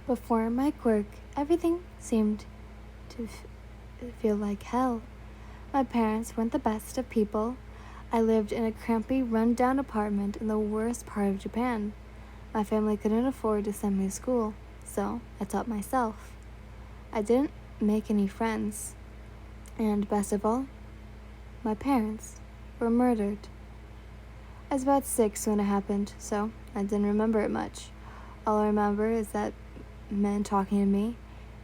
Before my quirk, everything seemed to feel like hell. My parents weren't the best of people. I lived in a crampy, run-down apartment in the worst part of Japan. My family couldn't afford to send me to school, so I taught myself. I didn't make any friends, and best of all, my parents were murdered. I was about 6 when it happened, so I didn't remember it much. All I remember is that men talking to me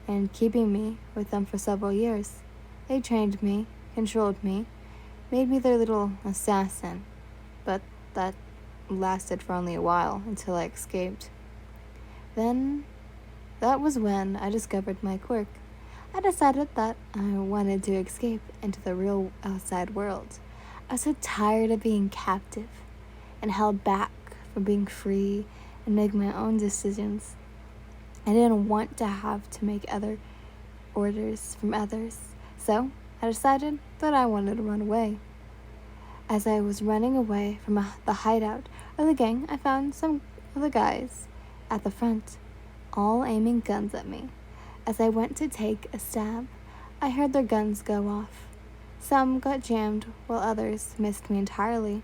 and keeping me with them for several years. They trained me, controlled me, made me their little assassin, but that lasted for only a while until I escaped. Then, that was when I discovered my quirk. I decided that I wanted to escape into the real outside world. I was so tired of being captive and held back from being free and making my own decisions. I didn't want to have to make other orders from others, so I decided that I wanted to run away. As I was running away from the hideout of the gang, I found some of the guys at the front, all aiming guns at me. As I went to take a stab, I heard their guns go off. Some got jammed while others missed me entirely.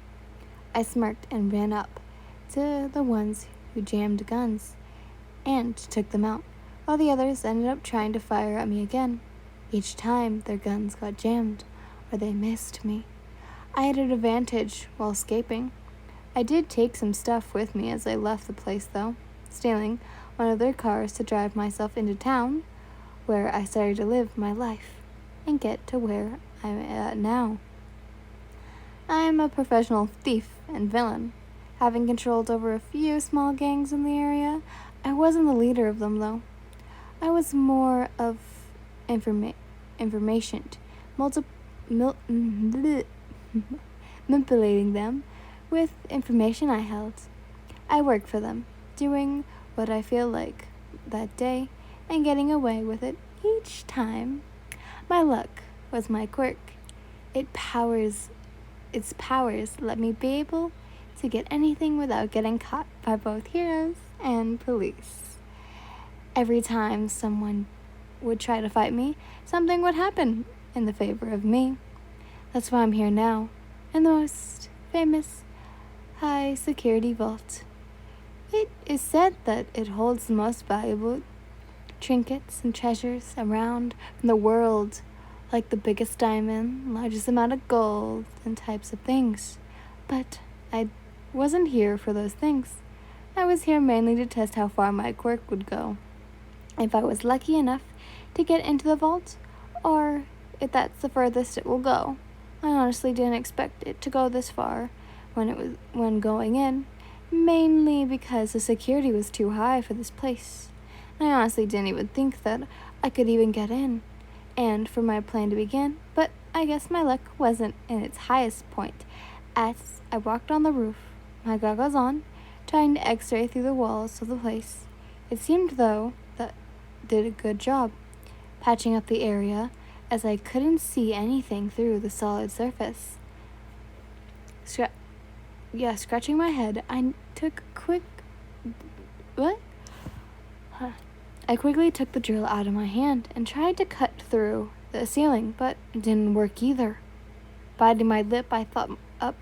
I smirked and ran up to the ones who jammed guns and took them out, while the others ended up trying to fire at me again. Each time their guns got jammed or they missed me. I had an advantage while escaping. I did take some stuff with me as I left the place though, stealing one of their cars to drive myself into town, where I started to live my life and get to where I'm at now. I'm a professional thief and villain, having controlled over a few small gangs in the area. I wasn't the leader of them though. I was more of information, manipulating them with information I held. I worked for them, doing what I feel like that day and getting away with it each time. My luck was my quirk. Its powers let me be able to get anything without getting caught by both heroes and police. Every time someone would try to fight me, something would happen in the favor of me. That's why I'm here now, in the most famous high security vault. It is said that it holds the most valuable trinkets and treasures around in the world, like the biggest diamond, largest amount of gold, and types of things. But I wasn't here for those things. I was here mainly to test how far my quirk would go. If I was lucky enough to get into the vault, or if that's the furthest it will go. I honestly didn't expect it to go this far when going in, mainly because the security was too high for this place. I honestly didn't even think that I could even get in, and for my plan to begin, but I guess my luck wasn't in its highest point. As I walked on the roof, my goggles on, trying to x-ray through the walls of the place. It seemed, though, that did a good job patching up the area, as I couldn't see anything through the solid surface. Scratching my head, I quickly took the drill out of my hand and tried to cut through the ceiling, but it didn't work either. Biting my lip, I thought up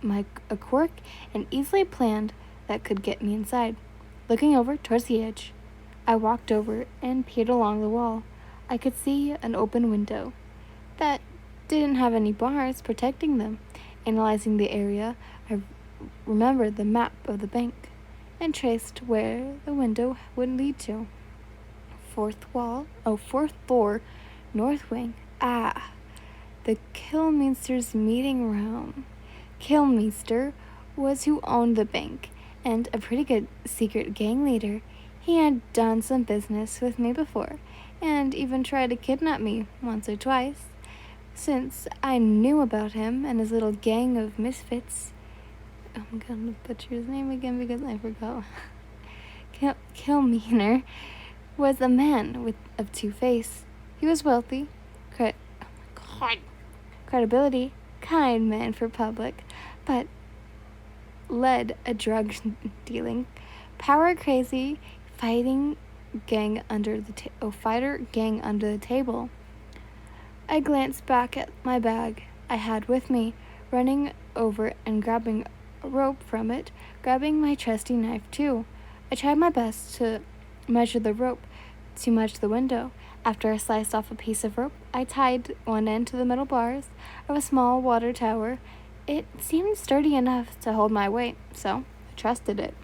a quirk and easily planned that could get me inside. Looking over towards the edge, I walked over and peered along the wall. I could see an open window that didn't have any bars protecting them. Analyzing the area, I remembered the map of the bank and traced where the window would lead to. Fourth floor, north wing. The Killmeester's meeting room. Killmeester was who owned the bank and a pretty good secret gang leader. He had done some business with me before and even tried to kidnap me once or twice. Since I knew about him and his little gang of misfits, I'm gonna butcher his name again because I forgot. Killmeester was a man of two faces. He was wealthy, credibility, kind man for public, but led a drug dealing, power crazy, fighting gang under the table. I glanced back at my bag I had with me, running over and grabbing a rope from it, grabbing my trusty knife too. I tried my best to measure the rope to match the window. After I sliced off a piece of rope, I tied one end to the metal bars of a small water tower. It seemed sturdy enough to hold my weight, so I trusted it.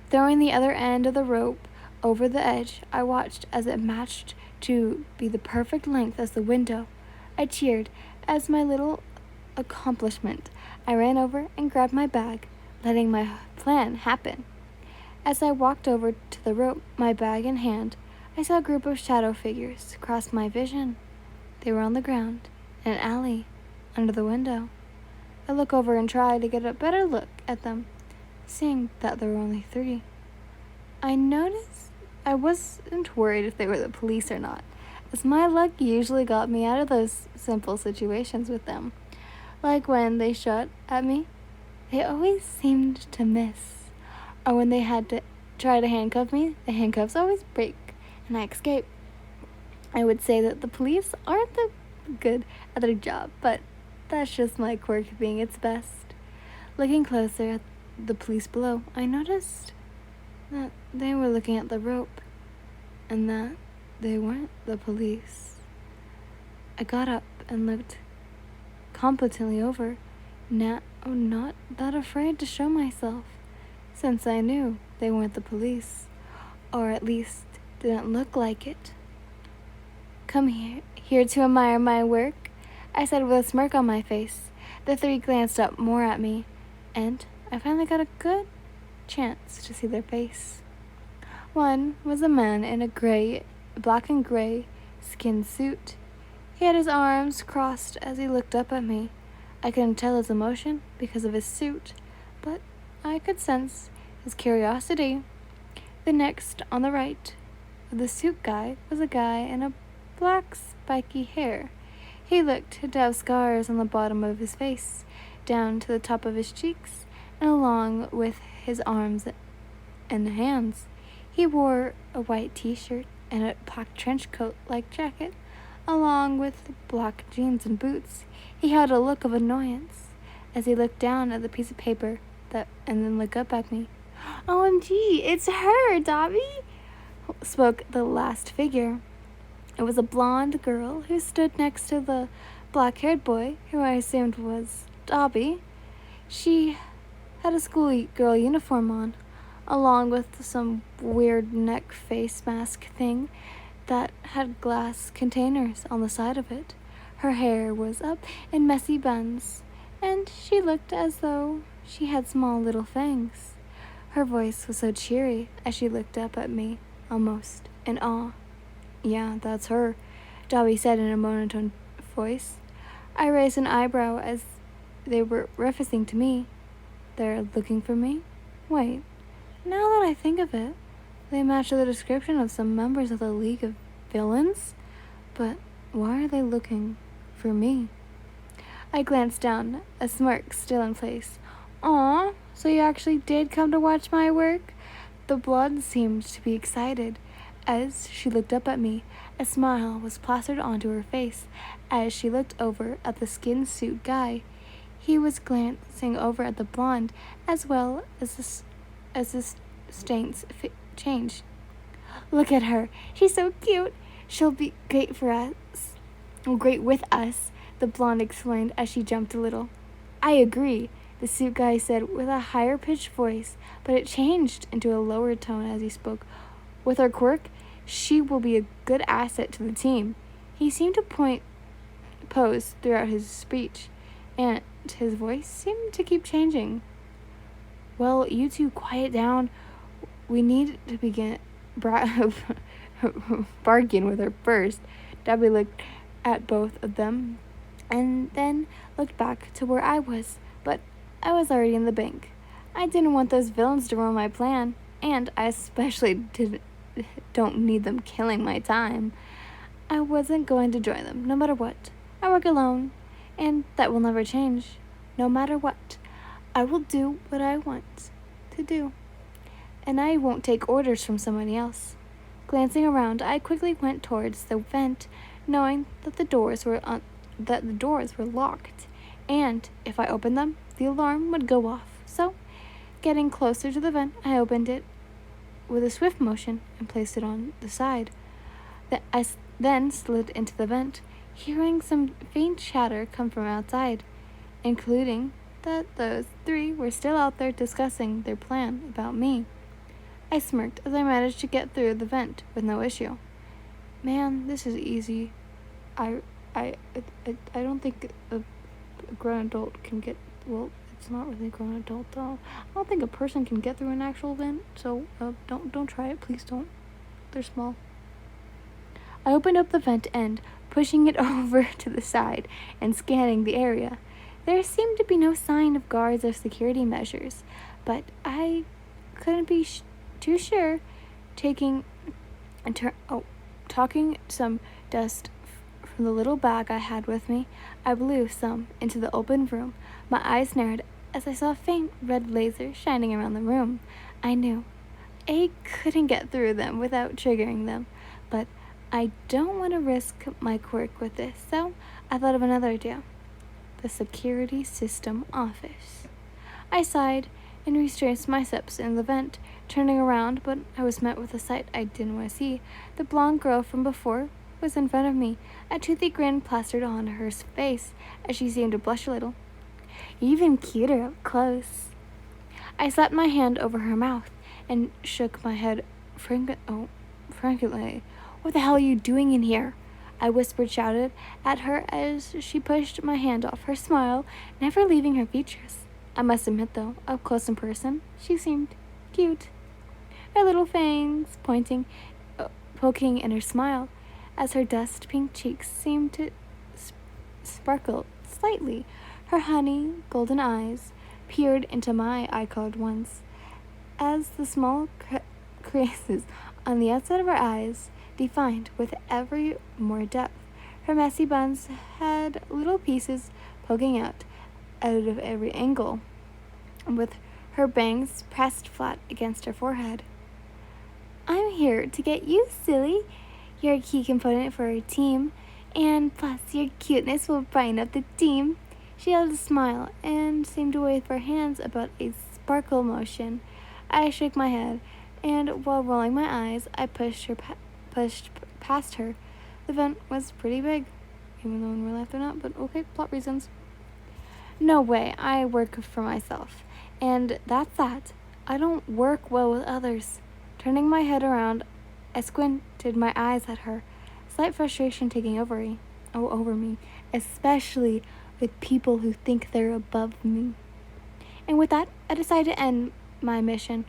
Throwing the other end of the rope over the edge, I watched as it matched to be the perfect length as the window. I cheered as my little accomplishment. I ran over and grabbed my bag, letting my plan happen. As I walked over to the rope, my bag in hand, I saw a group of shadow figures cross my vision. They were on the ground, in an alley, under the window. I looked over and tried to get a better look at them, seeing that there were only 3. I noticed I wasn't worried if they were the police or not, as my luck usually got me out of those simple situations with them. Like when they shot at me, they always seemed to miss. Or when they had to try to handcuff me, the handcuffs always break, and I escape. I would say that the police aren't that good at their job, but that's just my quirk being its best. Looking closer at the police below, I noticed that they were looking at the rope, and that they weren't the police. I got up and looked competently over, now not that afraid to show myself, since I knew they weren't the police, or at least didn't look like it. Come here to admire my work, I said with a smirk on my face. The 3 glanced up more at me, and I finally got a good chance to see their face. One was a man in a black and gray skin suit. He had his arms crossed as he looked up at me. I couldn't tell his emotion because of his suit, but I could sense his curiosity. The next, on the right, the suit guy was a guy in a black spiky hair. He looked to have scars on the bottom of his face, down to the top of his cheeks, and along with his arms and hands. He wore a white t-shirt and a black trench coat-like jacket, along with black jeans and boots. He had a look of annoyance as he looked down at the piece of paper and then looked up at me. "OMG, it's her, Dobby!" spoke the last figure. It was a blonde girl who stood next to the black-haired boy, who I assumed was Dobby. She had a schoolgirl uniform on, along with some weird neck face mask thing that had glass containers on the side of it. Her hair was up in messy buns, and she looked as though she had small little fangs. Her voice was so cheery as she looked up at me, almost in awe. "Yeah, that's her," Dobby said in a monotone voice. I raised an eyebrow as they were referencing to me. They're looking for me? Wait, now that I think of it, they match the description of some members of the League of Villains? But why are they looking for me? I glanced down, a smirk still in place. "Aw, so you actually did come to watch my work?" The blonde seemed to be excited. As she looked up at me, a smile was plastered onto her face as she looked over at the skin suit guy. He was glancing over at the blonde as well as the stains changed. "Look at her. She's so cute. She'll be great for us. Great with us," the blonde explained as she jumped a little. "I agree," the suit guy said with a higher-pitched voice, but it changed into a lower tone as he spoke. "With her quirk, she will be a good asset to the team." He seemed to pose throughout his speech, and his voice seemed to keep changing. "Well, you two quiet down. We need to begin bargain with her first." Dobby looked at both of them and then looked back to where I was, but I was already in the bank. I didn't want those villains to ruin my plan, and I especially don't need them killing my time. I wasn't going to join them, no matter what. I work alone, and that will never change. No matter what, I will do what I want to do, and I won't take orders from somebody else. Glancing around, I quickly went towards the vent, knowing that the doors were locked, and if I opened them, the alarm would go off. So, getting closer to the vent, I opened it with a swift motion and placed it on the side. I then slid into the vent, hearing some faint chatter come from outside, including that those three were still out there discussing their plan about me. I smirked as I managed to get through the vent with no issue. Man, this is easy. I don't think a grown adult can get, well, it's not really a grown adult though. I don't think a person can get through an actual vent, so don't try it, please don't. They're small. I opened up the vent end, pushing it over to the side and scanning the area. There seemed to be no sign of guards or security measures, but I couldn't be too sure. Talking some dust from the little bag I had with me, I blew some into the open room. My eyes narrowed as I saw a faint red laser shining around the room. I knew I couldn't get through them without triggering them, but I don't want to risk my quirk with this, so I thought of another idea. The security system office. I sighed and retraced my steps in the vent, turning around, but I was met with a sight I didn't want to see. The blonde girl from before was in front of me, a toothy grin plastered on her face as she seemed to blush a little. Even cuter up close. I slapped my hand over her mouth and shook my head frankly. What the hell are you doing in here? I shouted at her as she pushed my hand off, her smile never leaving her features. I must admit, though, up close in person, she seemed cute. Her little fangs poking in her smile, as her dust pink cheeks seemed to sparkle slightly. Her honey golden eyes peered into my eye-colored ones, as the small creases on the outside of her eyes defined with every more depth. Her messy buns had little pieces poking out of every angle, with her bangs pressed flat against her forehead. I'm here to get you, silly. You're a key component for our team, and plus your cuteness will brighten up the team. She held a smile and seemed to wave her hands about a sparkle motion. I shook my head, and while rolling my eyes, I pushed past her. The vent was pretty big, even though in real life they're not, but okay, plot reasons. No way, I work for myself, and that's that. I don't work well with others. Turning my head around, I squinted my eyes at her, slight frustration taking over me, especially with people who think they're above me. And with that, I decided to end my mission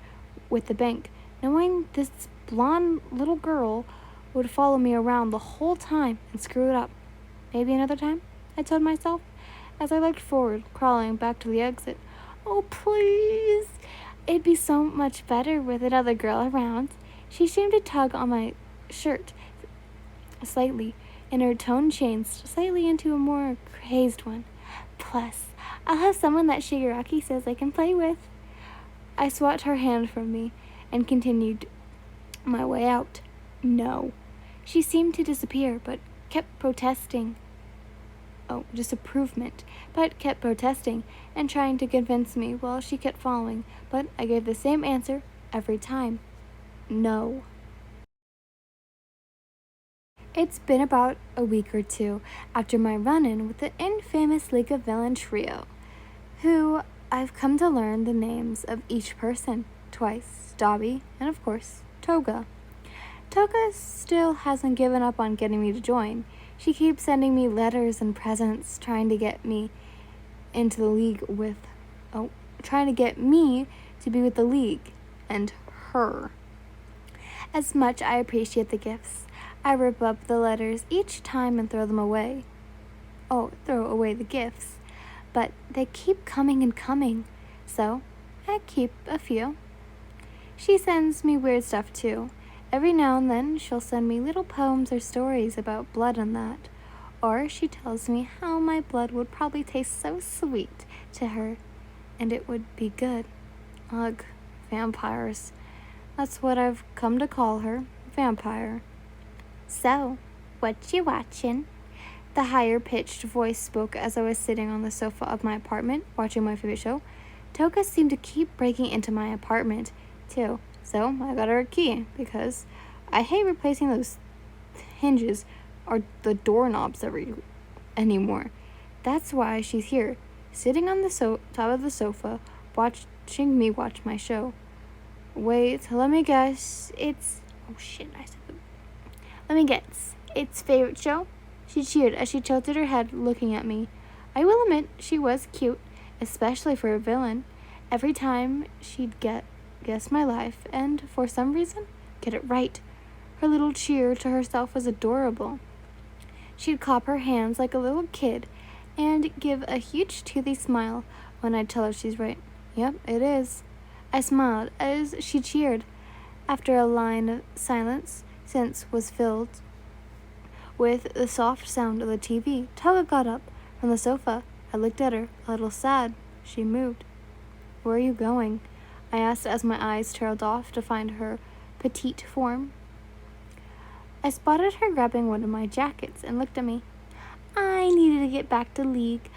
with the bank, knowing this blonde little girl would follow me around the whole time and screw it up. Maybe another time, I told myself, as I looked forward, crawling back to the exit. Oh, please. It'd be so much better with another girl around. She seemed to tug on my shirt slightly, and her tone changed slightly into a more crazed one. Plus, I'll have someone that Shigaraki says I can play with. I swat her hand from me and continued my way out. No. She seemed to disappear, but kept protesting. Disapprovement, but kept protesting and trying to convince me while she kept following, but I gave the same answer every time. No. It's been about a week or two after my run-in with the infamous League of Villain trio, who I've come to learn the names of each person twice, Dobby, and of course, Toga. Toga still hasn't given up on getting me to join. She keeps sending me letters and presents, trying to get me into the league with, trying to get me to be with the league and her. As much I appreciate the gifts, I rip up the letters each time and throw them away. Throw away the gifts. But they keep coming and coming, so I keep a few. She sends me weird stuff too. Every now and then, she'll send me little poems or stories about blood and that. Or she tells me how my blood would probably taste so sweet to her, and it would be good. Ugh, vampires. That's what I've come to call her. vampire. So, what you watchin'? The higher-pitched voice spoke as I was sitting on the sofa of my apartment, watching my favorite show. Toga seemed to keep breaking into my apartment, too, so I got her a key, because I hate replacing those hinges or the doorknobs anymore. That's why she's here, sitting on the top of the sofa, watching me watch my show. Wait, let me guess. Let me guess. It's favorite show? She cheered as she tilted her head, looking at me. I will admit she was cute, especially for a villain. Every time she'd guess my life, and for some reason, get it right. Her little cheer to herself was adorable. She'd clap her hands like a little kid and give a huge toothy smile when I'd tell her she's right. Yep, it is. I smiled as she cheered. After a line of silence was filled with the soft sound of the TV, Toga got up from the sofa. I looked at her, a little sad. She moved. Where are you going? I asked as my eyes trailed off to find her petite form. I spotted her grabbing one of my jackets and looked at me. I needed to get back to League.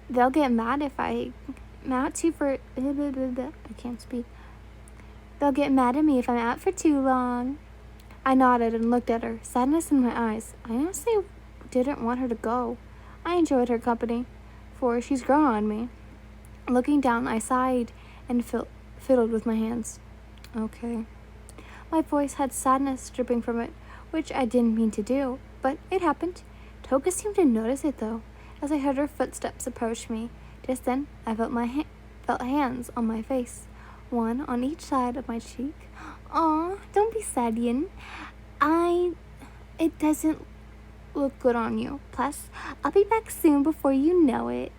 They'll get mad if I'm out I can't speak. They'll get mad at me if I'm out for too long. I nodded and looked at her, sadness in my eyes. I honestly didn't want her to go. I enjoyed her company, for she's grown on me. Looking down, I sighed and fiddled with my hands. Okay. My voice had sadness dripping from it, which I didn't mean to do, but it happened. Toga seemed to notice it, though, as I heard her footsteps approach me. Just then, I felt hands on my face, one on each side of my cheek. Aw, don't be sad, Yin. It doesn't look good on you. Plus, I'll be back soon before you know it.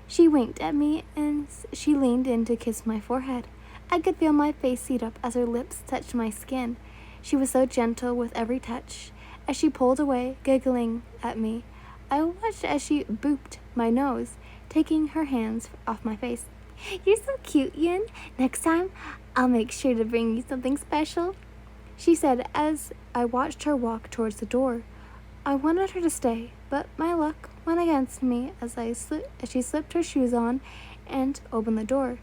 She winked at me and she leaned in to kiss my forehead. I could feel my face heat up as her lips touched my skin. She was so gentle with every touch. As she pulled away, giggling at me, I watched as she booped my nose, taking her hands off my face. You're so cute, Yin. Next time, I'll make sure to bring you something special, she said as I watched her walk towards the door. I wanted her to stay, but my luck went against me as she slipped her shoes on and opened the door.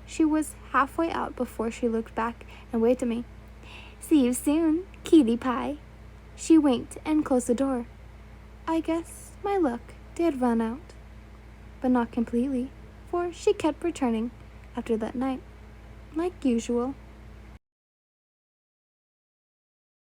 She was halfway out before she looked back and waved at me. See you soon, cutie pie. She winked and closed the door. I guess my luck did run out, but not completely, for she kept returning after that night, like usual.